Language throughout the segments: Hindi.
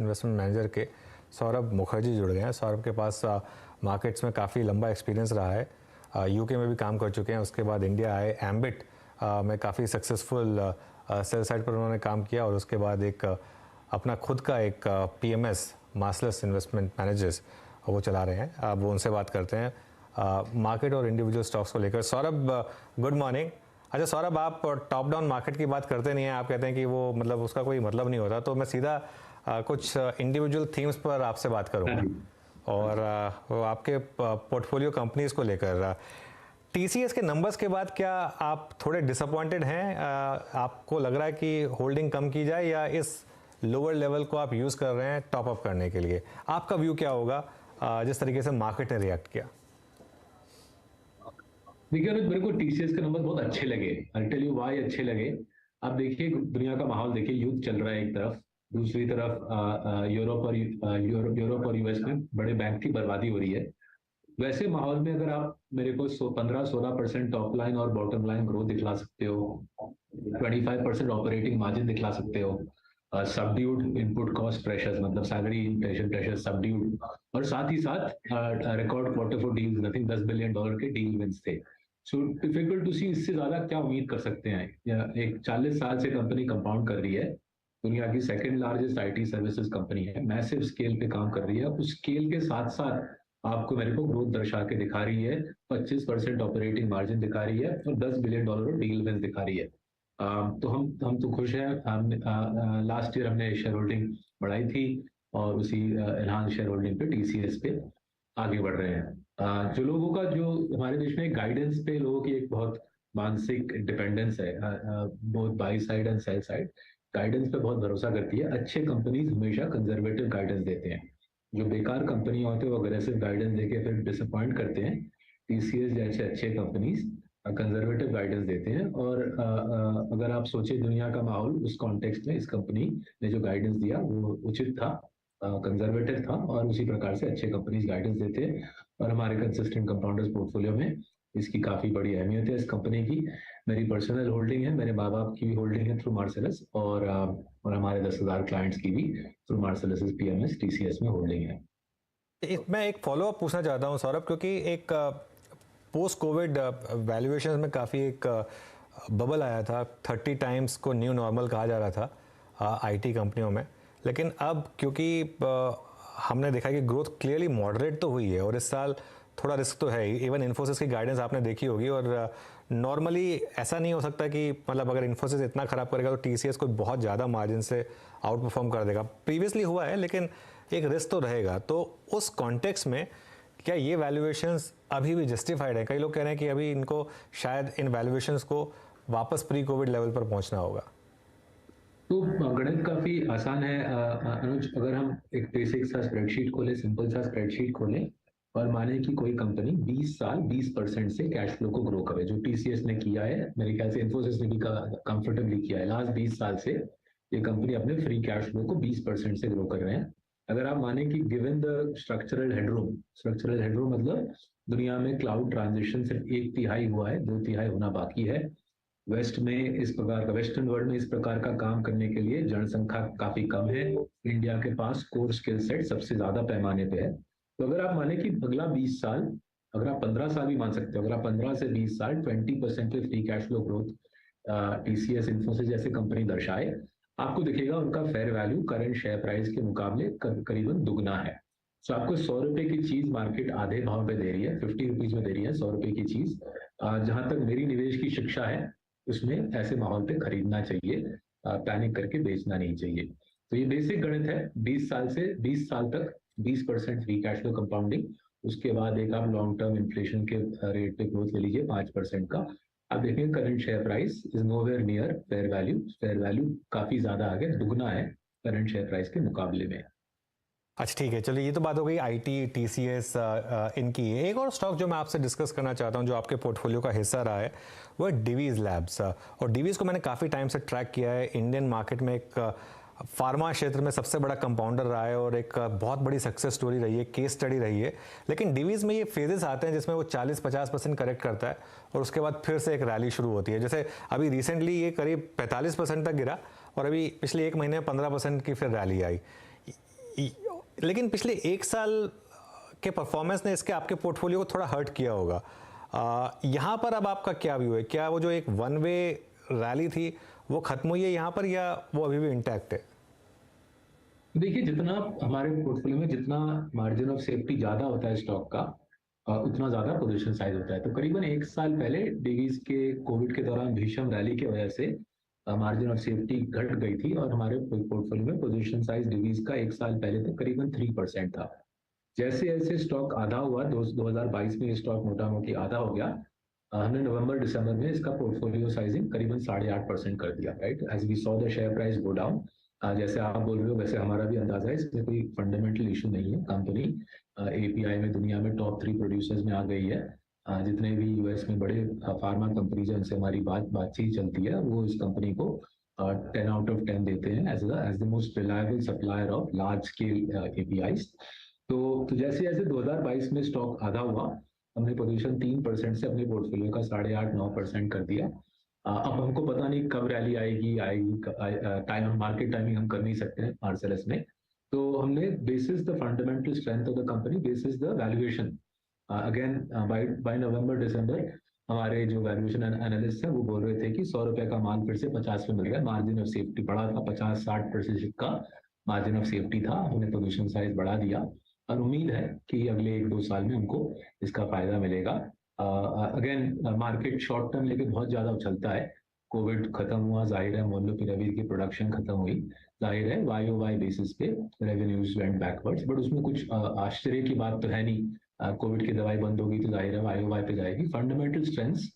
इन्वेस्टमेंट मैनेजर के सौरभ मुखर्जी जुड़ गए हैं। सौरभ के पास मार्केट्स में काफ़ी लंबा एक्सपीरियंस रहा है। यूके में भी काम कर चुके हैं, उसके बाद इंडिया आए, एम्बिट में काफ़ी सक्सेसफुल सेल साइड पर उन्होंने काम किया और उसके बाद एक अपना खुद का एक PMS मार्सलस इन्वेस्टमेंट मैनेजर्स वो चला रहे हैं। अब वो उनसे बात करते हैं मार्केट और इंडिविजुअल स्टॉक्स को लेकर। Saurabh, good morning. अच्छा सौरभ, आप टॉप डाउन मार्केट की बात करते नहीं हैं, आप कहते हैं कि वो मतलब उसका कोई मतलब नहीं होता, तो मैं सीधा कुछ इंडिविजुअल थीम्स पर आपसे बात करूंगा और वो आपके पोर्टफोलियो कंपनीज को लेकर। TCS के नंबर्स के बाद क्या आप थोड़े डिसअपॉइंटेड हैं? आपको लग रहा है कि होल्डिंग कम की जाए या इस लोअर लेवल को आप यूज़ कर रहे हैं टॉप अप करने के लिए? आपका व्यू क्या होगा जिस तरीके से मार्केट ने रिएक्ट किया? देखिए मेरे को TCS के नंबर बहुत अच्छे लगे। आई टेल यू व्हाई अच्छे लगे। आप देखिए दुनिया का माहौल देखिए, युद्ध चल रहा है एक तरफ, दूसरी तरफ यूरोप और US में बड़े बैंक की बर्बादी हो रही है। वैसे माहौल में अगर आप मेरे को 15-16% टॉप लाइन और बॉटम लाइन ग्रोथ दिखला सकते हो, 25% ऑपरेटिंग मार्जिन दिखला सकते हो, सबड्यूड इनपुट कॉस्ट प्रेशर्स मतलब सैलरी इन्फ्लेशन प्रेशर सबड्यूड, और साथ ही साथ record quarter for deals, nothing $10 billion के डील विंस थे। सो डिफिकल्ट टू सी, इससे ज्यादा क्या उम्मीद कर सकते हैं? या एक 40 साल से कंपनी कंपाउंड कर रही है, दुनिया की second largest IT services company है, मैसिव स्केल पे काम कर रही है। उस स्केल के साथ साथ आपको मेरे को ग्रोथ दर्शा के दिखा रही है, 25% ऑपरेटिंग मार्जिन दिखा रही है और $10 बिलियन डील विंस दिखा रही है। तो हम तो खुश हैं। हम लास्ट ईयर हमने शेयर होल्डिंग बढ़ाई थी और उसी एनहांस शेयर होल्डिंग पे TCS पे आगे बढ़ रहे हैं। जो लोगों का, जो हमारे देश में गाइडेंस पे लोगों की एक बहुत मानसिक डिपेंडेंस है, both by side and sell side, guidance पे बहुत भरोसा करती है। अच्छे कंपनीज हमेशा कंजर्वेटिव गाइडेंस देते हैं। जो बेकार कंपनी होते हैं वो अग्रेसिव गाइडेंस देके फिर डिसअपॉइंट करते हैं। TCS जैसे अच्छे कंपनीज कंजर्वेटिव गाइडेंस देते हैं और अगर आप सोचे दुनिया का माहौल, उस कॉन्टेक्स्ट में इस कंपनी ने जो गाइडेंस दिया वो उचित था, कंजर्वेटिव था और उसी प्रकार से अच्छे कंपनीज गाइडेंस देते हैं। और हमारे कंसिस्टेंट कंपाउंडर्स पोर्टफोलियो में इसकी काफी बड़ी अहमियत है। इस कंपनी की मेरी पर्सनल होल्डिंग है, मेरे माँ बाप की भी होल्डिंग है थ्रू मार्सेलस, और हमारे 10,000 क्लाइंट्स की भी थ्रू मार्सेलस PMS TCS में होल्डिंग है। मैं एक फॉलोअप पूछना चाहता हूँ सौरभ, क्योंकि एक पोस्ट कोविड वैल्यूएशन में काफ़ी एक बबल आया था, 30 टाइम्स को न्यू नॉर्मल कहा जा रहा था IT कंपनियों में। लेकिन अब क्योंकि हमने देखा कि ग्रोथ क्लियरली मॉडरेट तो हुई है और इस साल थोड़ा रिस्क तो है ही। इवन इन्फोसिस की गाइडेंस आपने देखी होगी और नॉर्मली ऐसा नहीं हो सकता कि मतलब अगर इन्फोसिस इतना खराब करेगा तो TCS को बहुत ज़्यादा मार्जिन से आउट परफॉर्म कर देगा। प्रीवियसली हुआ है, लेकिन एक रिस्क तो रहेगा। तो उस कॉन्टेक्स्ट में क्या ये वैल्यूएशंस अभी भी जस्टिफाइड है? कई लोग कह रहे हैं कि अभी इनको शायद इन वैल्यूएशंस को वापस प्री कोविड लेवल पर पहुंचना होगा। तो गणित काफी आसान है अनुज। अगर हम एक बेसिक सा स्प्रेडशीट खोलें, सिंपल सा स्प्रेडशीट खोलें और माने कि कोई कंपनी 20 साल 20% से कैश फ्लो को ग्रो करे, जो TCS ने किया है, मेरे ख्याल से इन्फोसिस ने भी कंफर्टेबली किया है। लास्ट 20 साल से ये कंपनी अपने फ्री कैश फ्लो को 20% से ग्रो कर रहे हैं। अगर आप माने कि गिवन द स्ट्रक्चरल हेडरूम मतलब दुनिया में क्लाउड ट्रांजिशन सिर्फ 1/3 हुआ है, 2/3 होना बाकी है। वेस्ट में इस प्रकार का, वेस्टर्न वर्ल्ड में इस प्रकार का काम करने के लिए जनसंख्या काफी कम है। इंडिया के पास कोर स्किल सेट सबसे ज्यादा पैमाने पे है। तो अगर आप माने कि अगला 20 साल, अगर आप 15 साल भी मान सकते हो, अगर आप 15 से 20 साल 20% पे free cash flow growth TCS Infosys जैसे कंपनी दर्शाए, आपको दिखेगा उनका fair value current share price के मुकाबले करीबन दुगना है। तो आपको 100 रुपए की चीज मार्केट आधे भाव पे दे रही है, 50 रुपीज में दे रही है 100 रुपए की चीज। जहां तक मेरी निवेश की शिक्षा है, उसमें ऐसे माहौल पे खरीदना चाहिए, पैनिक करके बेचना नहीं चाहिए। तो ये बेसिक गणित है। 20 साल से 20 साल तक 20% फ्री कैश फ्लो कंपाउंडिंग, उसके बाद एक आप लॉन्ग टर्म इन्फ्लेशन के रेट पे ग्रोथ ले लीजिए 5% का। आप देखेंगे current share price is nowhere near fair value काफी ज्यादा आगे, दुगना है करंट शेयर प्राइस के मुकाबले में। अच्छा ठीक है, चलिए ये तो बात हो गई IT TCS इनकी। एक और स्टॉक जो मैं आपसे डिस्कस करना चाहता हूँ जो आपके पोर्टफोलियो का हिस्सा रहा है वो है डिवीज़ लैब्स। और डिवीज़ को मैंने काफ़ी टाइम से ट्रैक किया है। इंडियन मार्केट में एक फार्मा क्षेत्र में सबसे बड़ा कंपाउंडर रहा है और एक बहुत बड़ी सक्सेस स्टोरी रही है, केस स्टडी रही है। लेकिन डिवीज़ में ये फेजेस आते हैं जिसमें वो 40-50% करेक्ट करता है और उसके बाद फिर से एक रैली शुरू होती है। जैसे अभी रिसेंटली ये करीब 45% तक गिरा और अभी पिछले एक महीने में 15% की फिर रैली आई। लेकिन पिछले 1 साल के परफॉर्मेंस ने इसके आपके पोर्टफोलियो को थोड़ा हर्ट किया होगा। यहाँ पर अब आपका क्या व्यू है? क्या वो जो एक वन वे रैली थी वो खत्म हुई है यहाँ पर, या वो अभी भी इंटैक्ट है? देखिए, जितना हमारे पोर्टफोलियो में जितना मार्जिन ऑफ सेफ्टी ज्यादा होता है स्टॉक का, उतना ज्यादा पोजीशन साइज होता है। तो करीबन 1 साल पहले डिवीज के कोविड के दौरान भीषण रैली की वजह से मार्जिन ऑफ सेफ्टी घट गई थी और हमारे पोर्टफोलियो में पोजीशन साइज डिवीज का 1 साल पहले तक करीबन 3% था। जैसे जैसे स्टॉक आधा हुआ, 2022 में ये स्टॉक मोटा मोटी आधा हो गया, हमने नवंबर दिसंबर में इसका पोर्टफोलियो साइजिंग करीबन 8.5% कर दिया, right, as we saw the share price go down. जैसे आप बोल रहे हो वैसे हमारा भी अंदाजा है, इसमें कोई फंडामेंटल इशू नहीं है। कंपनी एपीआई में दुनिया में टॉप 3 प्रोड्यूसर्स में आ गई है। जितने भी यूएस में बड़े फार्मा कंपनीज हैं उनसे हमारी बातचीत चलती है, वो इस कंपनी को 10 आउट ऑफ 10 देते हैं as the most reliable supplier of large scale APIs. तो जैसे जैसे 2022 में स्टॉक आधा हुआ, हमने पोजीशन 3% से अपने पोर्टफोलियो का 8.5-9% कर दिया। अब हमको पता नहीं कब रैली आएगी टाइम मार्केट टाइमिंग हम कर नहीं सकते हैं मार्सेलस में। तो हमने basis the fundamental strength of the company, basis the valuation, again by November December हमारे जो वैल्यूएशन एनालिस्ट हैं वो बोल रहे थे कि 100 रुपए का माल फिर से 50 में मिल रहा है। मार्जिन ऑफ सेफ्टी बढ़ा था, 50-60% का मार्जिन ऑफ सेफ्टी था। हमने पोजीशन साइज बढ़ा दिया और उम्मीद है कि अगले 1-2 साल में हमको इसका फायदा मिलेगा। अगेन मार्केट शॉर्ट टर्म लेके बहुत ज्यादा उछलता है। कोविड खत्म हुआ, जाहिर है मोलनुपिराविर की प्रोडक्शन खत्म हुई, जाहिर है वाई बेसिस पे रेवेन्यूज वेंट बैकवर्ड्स, बट उसमें कुछ आश्चर्य की बात तो है नहीं। कोविड की दवाई बंद होगी तो जाहिर है वाई पे जाएगी। फंडामेंटल स्ट्रेंथ्स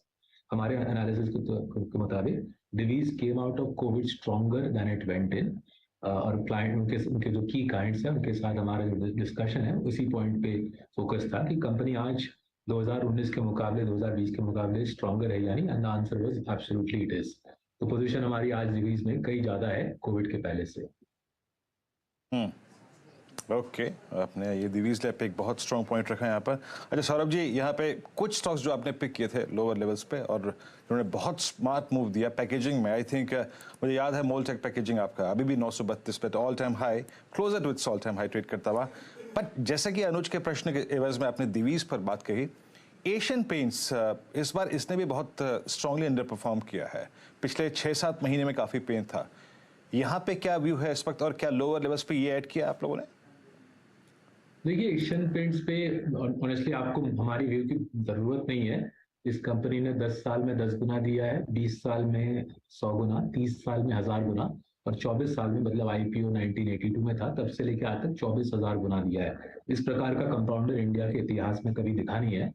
हमारे एनालिसिस के मुताबिक, Divi's came out of covid stronger than it went in. और क्लाइंट उनके जो की क्लाइंट्स हैं उनके साथ हमारा जो डिस्कशन है उसी पॉइंट पे फोकस था कि कंपनी आज 2019 के मुकाबले 2020 के मुकाबले स्ट्रॉन्गर है यानी, and the answer was absolutely it is. तो पोजीशन हमारी आज डिवीज में कई ज्यादा है कोविड के पहले से। ओके, आपने ये दिवीज लैब पे एक बहुत स्ट्रॉन्ग पॉइंट रखा है यहाँ पर। अच्छा सौरभ जी, यहाँ पे कुछ स्टॉक्स जो आपने पिक किए थे लोअर लेवल्स पे और उन्होंने बहुत स्मार्ट मूव दिया पैकेजिंग में। आई थिंक मुझे याद है मोलटेक पैकेजिंग आपका अभी भी 932 पे all time high, closer with all time high trade करता हुआ। बट जैसा कि अनुज के प्रश्न के एवज में आपने दिवीज पर बात कही, एशियन पेंट्स इस बार इसने भी बहुत स्ट्रांगली अंडर परफॉर्म किया है। पिछले 6-7 महीने में काफी पेन था। यहाँ पे क्या व्यू है इस वक्त और क्या लोअर लेवल्स पे ये ऐड किया आप लोगों ने? देखिए, एशियन पेंट्स पे ऑनेस्टली आपको हमारी व्यू की जरूरत नहीं है। इस कंपनी ने 10 साल में 10 गुना दिया है, 20 साल में 100 गुना, 30 साल में 1000 गुना और 24 साल में, मतलब आईपीओ 1982 में था तब से लेकर आज तक 24,000 गुना दिया है। इस प्रकार का कंपाउंडर इंडिया के इतिहास में कभी दिखा नहीं है।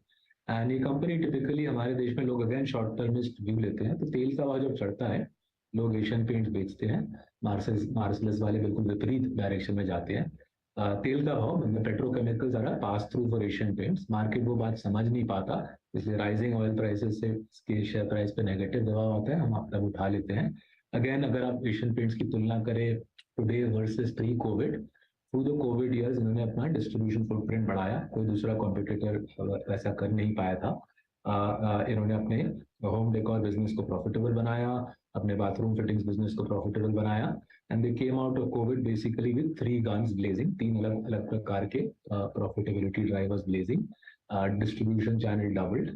एंड ये कंपनी टिपिकली हमारे देश में लोग अगेन शॉर्ट टर्मिस्ट व्यू लेते हैं। तो तेल का भाव जब चढ़ता है लोग एशियन पेंट्स बेचते हैं, मार्सलस वाले बिल्कुल विपरीत डायरेक्शन में जाते हैं। तेल का भाव, मतलब petrochemicals are pass through for Asian Paints. Market वो बात समझ नहीं पाता, इसलिए राइजिंग ऑयल प्राइसेस से इसके शेयर प्राइस पे नेगेटिव दबाव आता है, हम आप उठा लेते हैं। अगेन अगर आप एशियन पेंट्स की तुलना करें today versus pre Covid, through the Covid years इन्होंने अपना डिस्ट्रीब्यूशन फुटप्रिंट बढ़ाया, कोई दूसरा कॉम्पिटिटर ऐसा कर नहीं पाया था। इन्होंने अपने होम डेकोर बिजनेस को प्रॉफिटेबल बनाया, अपने बाथरूम फिटिंग्स बिजनेस को प्रॉफिटेबल बनाया, and they came out of Covid basically with 3 guns blazing, 3 अलग अलग प्रकार के profitability drivers blazing. Distribution channel doubled,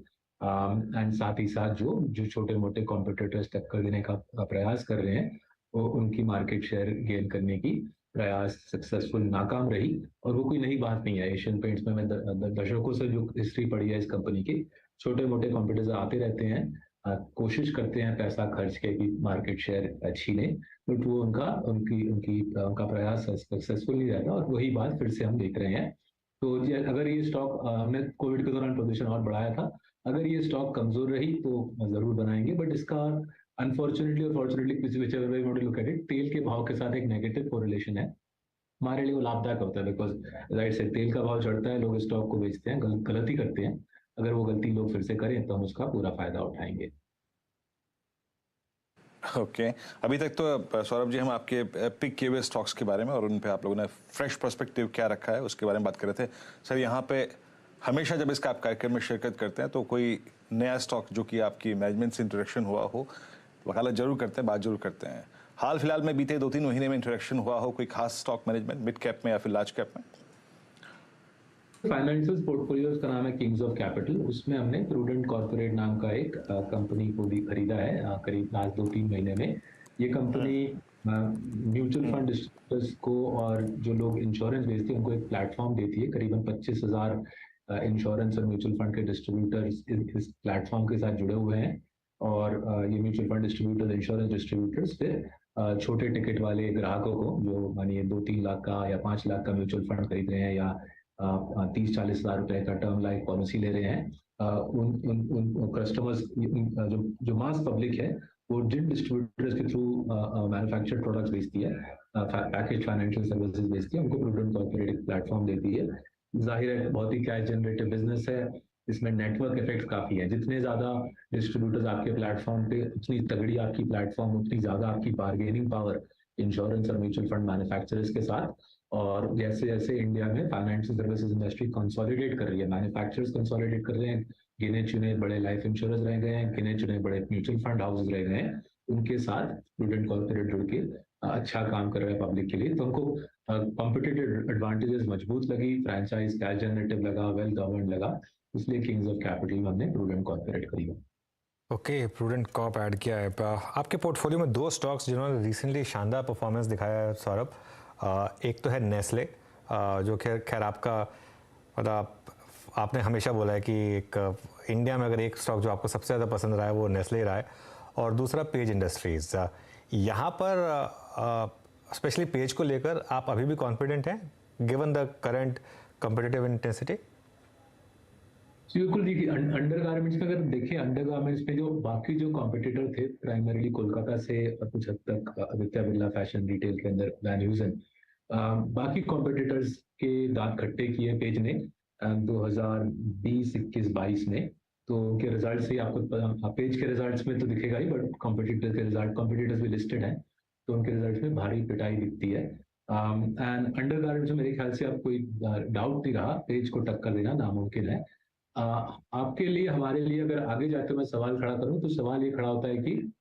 and साथ ही साथ जो छोटे मोटे कॉम्पिटिटर्स टक्कर देने का प्रयास कर रहे हैं वो उनकी मार्केट शेयर गेन करने की प्रयास सक्सेसफुल नाकाम रही। और वो कोई नई बात नहीं है, एशियन पेंट्स में मैं दशकों से जो हिस्ट्री पढ़ी है इस कंपनी की, छोटे मोटे कॉम्पिटिटर्स आते रहते हैं, कोशिश करते हैं पैसा खर्च के कि मार्केट शेयर छीने, बट वो उनका प्रयास सक्सेसफुल नहीं रहता और वही बात फिर से हम देख रहे हैं। तो अगर ये स्टॉक, हमने कोविड के दौरान पोजीशन और बढ़ाया था, अगर ये स्टॉक कमजोर रही तो जरूर बनाएंगे, बट इसका अनफॉर्चुनेटली और fortunately whichever way you want to look at it, तेल के भाव के साथ एक नेगेटिव कोरिलेशन है। हमारे लिए वो लाभदायक होता है बिकॉज राइट से तेल का भाव चढ़ता है, लोग स्टॉक को बेचते हैं, गलती करते हैं। अगर वो गलती लोग फिर से करें तो हम उसका पूरा फायदा उठाएंगे। ओके अभी तक तो सौरभ जी हम आपके पिक किए हुए स्टॉक्स के बारे में और उन पे आप लोगों ने फ्रेश पर्सपेक्टिव क्या रखा है उसके बारे में बात कर रहे थे। सर यहाँ पे हमेशा जब इसका आप कार्यक्रम में शिरकत करते हैं तो कोई नया स्टॉक जो कि आपकी मैनेजमेंट से इंटरेक्शन हुआ हो वकालत जरूर करते हैं, बात जरूर करते हैं। हाल फिलहाल में बीते 2-3 महीने में इंटरेक्शन हुआ हो कोई खास स्टॉक मैनेजमेंट मिड कैप में या फिर लार्ज कैप में? फाइनेंशियल पोर्टफोलियोज का नाम है किंग्स ऑफ कैपिटल। उसमें हमने प्रूडेंट कॉर्पोरेट नाम का एक कंपनी को भी खरीदा है करीब लास्ट 2-3 महीने में। ये कंपनी म्यूचुअल फंड डिस्ट्रीब्यूटर्स को और जो लोग इंश्योरेंस बेचते हैं उनको एक प्लेटफॉर्म देती है। करीबन 25,000 इंश्योरेंस और म्यूचुअल फंड के डिस्ट्रीब्यूटर्स इस प्लेटफॉर्म के साथ जुड़े हुए हैं। और ये mutual fund distributors, insurance distributors फिर छोटे टिकट वाले ग्राहकों को, जो मानिए 2-3 लाख का या 5 लाख का म्यूचुअल फंड खरीद रहे हैं या 30-40 हजार रुपए का टर्म लाइफ पॉलिसी ले रहे हैं, उन कस्टमर्स, जो मास पब्लिक है, वो जिन डिस्ट्रीब्यूटर्स के थ्रू मैन्युफैक्चर्ड प्रोडक्ट्स बेचती है, पैकेज फाइनेंशियल सर्विसेज बेचती है, उनको प्रूडेंट कॉर्पोरेट एक प्लेटफॉर्म देती है। जाहिर है बहुत ही कैश जनरेटिव बिजनेस है, इसमें नेटवर्क इफेक्ट काफी है। जितने ज्यादा डिस्ट्रीब्यूटर्स आपके प्लेटफॉर्म पे, उतनी तगड़ी आपकी प्लेटफॉर्म, उतनी ज्यादा आपकी बार्गेनिंग पावर इंश्योरेंस और म्यूचुअल फंड मैन्युफैक्चरर्स के साथ। और जैसे जैसे इंडिया में फाइनेंशियल सर्विसेज इंडस्ट्री कंसोलिडेट कर रही है, मैन्युफैक्चरर्स कंसोलिडेट कर रहे हैं, गिने चुने बड़े लाइफ इंश्योरेंस रह गए हैं, गिने चुने बड़े म्यूचुअल फंड हाउसेज रह गए हैं, उनके साथ प्रूडेंट कॉर्पोरेट जुड़ के अच्छा काम कर रहा है पब्लिक के लिए। तो उनको कॉम्पिटिटिव एडवांटेजेस मजबूत लगी, फ्रेंचाइज कैश जनरेटिव लगा, वेल गवर्न लगा, इसलिए किंग्स ऑफ कैपिटल में हमने प्रूडेंट कॉर्पोरेट खरीदा। ओके, प्रूडेंट कॉर्प ऐड किया है। आपके पोर्टफोलियो में 2 स्टॉक्स जिन्होंने रिसेंटली शानदार परफॉर्मेंस दिखाया है सौरभ, एक तो है नेस्ले, जो खैर आपका मतलब आपने हमेशा बोला है कि एक इंडिया में अगर एक स्टॉक जो आपको सबसे ज़्यादा पसंद रहा है वो नेस्ले ही रहा है, और दूसरा पेज इंडस्ट्रीज़। यहाँ पर स्पेशली पेज को लेकर आप अभी भी कॉन्फिडेंट हैं given the current competitive intensity? बिल्कुल, देखिए अंडर गारमेंट्स में अगर देखें, अंडर गारमेंट्स में जो बाकी जो कॉम्पिटिटर थे प्राइमरीली कोलकाता से और कुछ हद तक आदित्य बिरला फैशन रिटेल के अंदर वैन ह्यूजन, बाकी कॉम्पिटिटर्स के दांत खट्टे किए पेज ने 2020, 21, 22 में। तो उनके रिजल्ट से आपको पेज के रिजल्ट्स में तो दिखेगा ही, बट कॉम्पिटिटर के रिजल्ट, कॉम्पिटिटर्स भी लिस्टेड हैं तो उनके रिजल्ट्स में भारी पिटाई दिखती है। एंड अंडर गारमेंट्स में मेरे ख्याल से आप कोई डाउट नहीं रहा, पेज को टक्कर देना नामुमकिन है। आपके लिए, हमारे लिए अगर आगे जाते मैं सवाल खड़ा करूं तो सवाल ये खड़ा होता है कि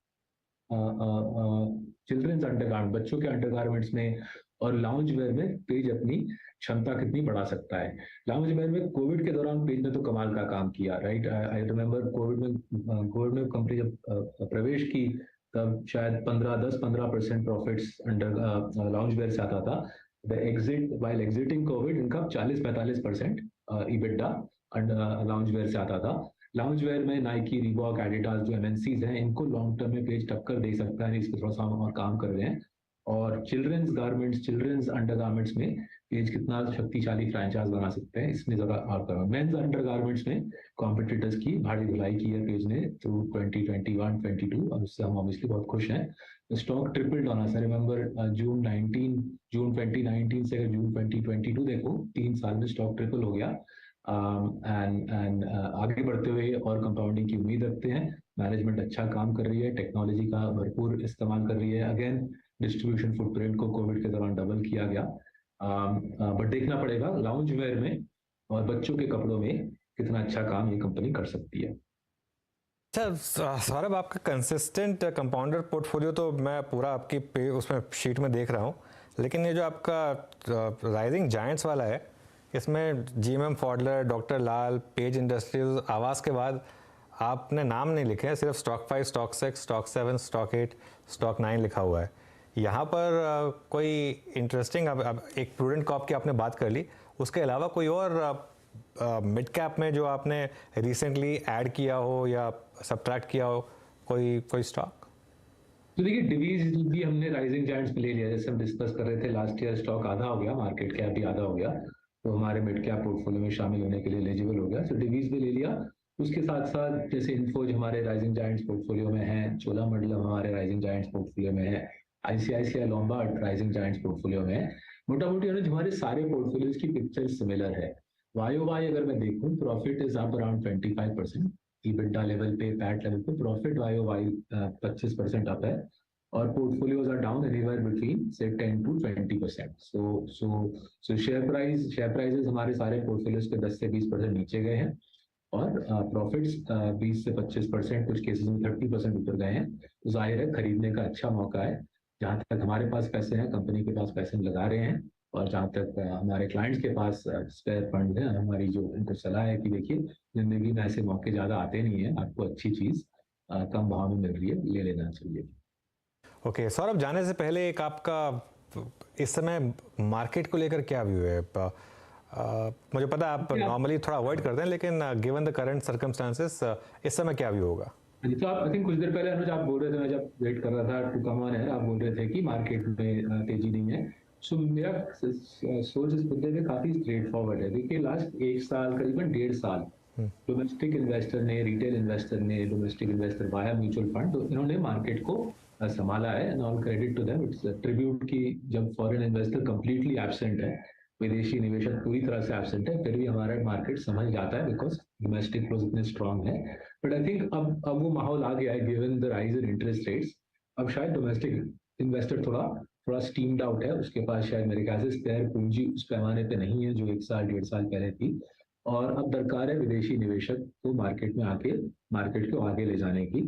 चिल्ड्रंस अंडरगारमेंट, बच्चों के अंडरगारमेंट्स में और लाउंज वेयर में पेज अपनी क्षमता कितनी बढ़ा सकता है। लाउंज वेयर में कोविड के दौरान पेज ने तो कमाल का काम किया, राइट। आई रिमेम्बर कोविड में कंपनी जब प्रवेश की तब शायद 10-15% प्रॉफिट्स अंडर लाउंज वेयर से आता था। वाइल एग्जिटिंग कोविड इनका 40-45% EBITDA लाउंज वेयर से आता था। लाउंज वेयर में नाइकी, रीबॉक, एडिडास जो एमएनसीज हैं, इनको लॉन्ग टर्म में पेज टक्कर दे सकता है, इस पर थोड़ा सा हम और काम कर रहे हैं। और childrens garments, childrens under garments में पेज कितना शक्तिशाली फ्रेंचाइज बना सकते हैं, इसमें जरा और करो। मेंस अंडर गारमेंट्स में कॉम्पिटिटर्स की भारी धुलाई की है पेज ने थ्रू 2021, 22, और उससे हम ऑब्वियसली बहुत खुश हैं। स्टॉक ट्रिपल्ड होना सर, रिमेंबर जून 2019 से अगर जून 2022 देखो, 3 साल में स्टॉक ट्रिपल हो गया। एंड आगे बढ़ते हुए और कंपाउंडिंग की उम्मीद रखते हैं। मैनेजमेंट अच्छा काम कर रही है, टेक्नोलॉजी का भरपूर इस्तेमाल कर रही है। अगेन डिस्ट्रीब्यूशन फुटप्रिंट को कोविड के दौरान डबल किया गया, बट देखना पड़ेगा लाउंज वेयर में और बच्चों के कपड़ों में कितना अच्छा काम ये कंपनी कर सकती है। अच्छा सौरभ, आपका कंसिस्टेंट कंपाउंडर पोर्टफोलियो तो मैं पूरा आपकी उसमें शीट में देख रहा हूँ, लेकिन ये जो आपका राइजिंग जायंट्स वाला है, इसमें जीएमएम फॉडलर, डॉक्टर लाल, पेज इंडस्ट्रीज, आवास के बाद आपने नाम नहीं लिखे हैं, सिर्फ stock 5, stock 6, stock 7, stock 8, stock 9 लिखा हुआ है। यहाँ पर कोई इंटरेस्टिंग, अब एक प्रूडेंट कॉर्प की आपने बात कर ली, उसके अलावा कोई और मिड कैप में जो आपने रिसेंटली ऐड किया हो या सब्ट्रैक्ट किया हो, कोई स्टॉक? तो देखिए, डिवीज भी हमने राइजिंग जायंट्स में ले लिया, जैसे हम डिस्कस कर रहे थे लास्ट ईयर स्टॉक आधा हो गया, मार्केट कैप भी आधा हो गया, तो हमारे मिड कैप पोर्टफोलियो में शामिल होने के लिए एलिजिबल हो गया, तो डिवीज भी ले लिया। उसके साथ साथ जैसे इन्फोज हमारे राइजिंग जायंट्स पोर्टफोलियो में है, चोलामंडलम हमारे राइजिंग जायंट्स पोर्टफोलियो में है, ICICI Lombard rising giants portfolio में है। मोटा मोटी हमारे सारे पोर्टफोलियोज की पिक्चर सिमिलर है। वाई अगर मैं देखूं, profit is up around 25%, EBITDA level पे, पैट लेवल पे प्रॉफिट वाई 25% अप है, और portfolios are down anywhere between say 10 to 20%. So share prices हमारे सारे portfolios के 10 से 20% नीचे गए हैं, और प्रॉफिट्स 20 से 25%, कुछ केसेस में 30% ऊपर गए हैं। तो जाहिर है खरीदने का अच्छा मौका है। जहाँ तक हमारे पास पैसे हैं, कंपनी के पास पैसे हम लगा रहे हैं, और जहाँ तक हमारे क्लाइंट्स के पास स्पेयर फंड है, हमारी जो उनको सलाह है कि देखिए जिंदगी में ऐसे मौके ज़्यादा आते नहीं है, आपको अच्छी चीज़ कम भाव में मिल रही है, ले लेना चाहिए। ओके सौरभ, जाने से पहले एक आपका इस समय मार्केट को लेकर क्या व्यू है? मुझे पता है आप नॉर्मली थोड़ा अवॉइड करते हैं, लेकिन गिवन द करंट सर्कमस्टांसेस इस समय क्या व्यू होगा? तो आप आई थिंक कुछ देर पहले अनुज आप बोल रहे थे, मैं जब वेट कर रहा था टू कम ऑन है, आप बोल रहे थे कि मार्केट में तेजी नहीं है। सो मेरा सोच इस मुद्दे पे काफी स्ट्रेट फॉरवर्ड है। देखिए लास्ट 1 साल, करीबन 1.5 साल, डोमेस्टिक इन्वेस्टर ने, रिटेल इन्वेस्टर ने, domestic investor via mutual fund, तो इन्होंने मार्केट को संभाला है, and all credit to them. It's tribute की जब फॉरेन इन्वेस्टर कंप्लीटली एब्सेंट है, विदेशी निवेशक पूरी तरह से एब्सेंट है, फिर भी हमारा मार्केट समझ जाता है बिकॉज डोमेस्टिक फ्लोज इतने स्ट्रांग है। बट आई थिंक अब वो माहौल आ गया है, given the rise in interest rates. अब शायद डोमेस्टिक इन्वेस्टर थोड़ा स्टीम्ड आउट है, उसके पास शायद मेरे ख्याल से स्पेयर पूंजी उस पैमाने पे नहीं है जो 1 साल 1.5 साल पहले थी, और अब दरकार है विदेशी निवेशक को मार्केट में आके मार्केट को आगे ले जाने की।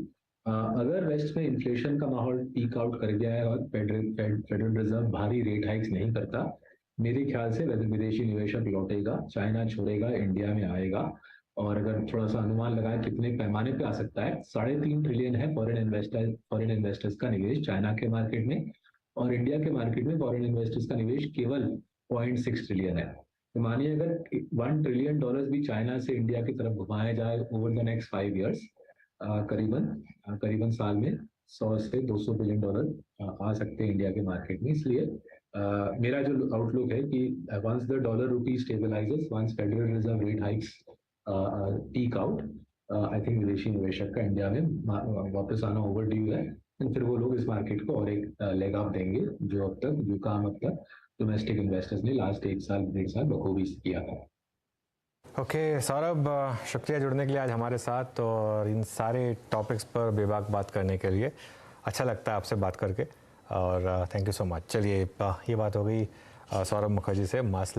अगर वेस्ट में इन्फ्लेशन का माहौल पीक आउट कर गया है और फेडरल रिजर्व भारी रेट हाइक्स नहीं करता, मेरे ख्याल से विदेशी निवेशक लौटेगा, चाइना छोड़ेगा, इंडिया में आएगा। और अगर थोड़ा सा अनुमान लगाए कितने पैमाने पे आ सकता है, 3.5 ट्रिलियन है फॉरेन इन्वेस्टर्स का निवेश चाइना के मार्केट में, और इंडिया के मार्केट में फॉरेन इन्वेस्टर्स का निवेश केवल 0.6 ट्रिलियन है। तो मानिए अगर $1 ट्रिलियन भी चाइना से इंडिया की तरफ घुमाया जाए ओवर द नेक्स्ट 5 ईयर्स, करीबन साल में 100 से 200 बिलियन डॉलर आ सकते हैं इंडिया के मार्केट में। इसलिए मेरा जो आउटलुक है कि once the dollar rupee stabilises, once federal reserve rate hikes peak out, I think विदेशी निवेशक का इंडिया में वापस आना ओवर ड्यू है, फिर वो लोग इस मार्केट को और एक लेग अप देंगे, जो काम अब तक डोमेस्टिक इन्वेस्टर्स ने लास्ट 1 साल 1.5 साल बखूबी किया था। ओके सौरभ, शुक्रिया जुड़ने के लिए आज हमारे साथ, और इन सारे टॉपिक्स पर बेबाक बात करने के लिए। अच्छा लगता है आपसे बात करके, और थैंक यू सो मच। चलिए, ये बात हो गई सौरभ मुखर्जी से, मास्लर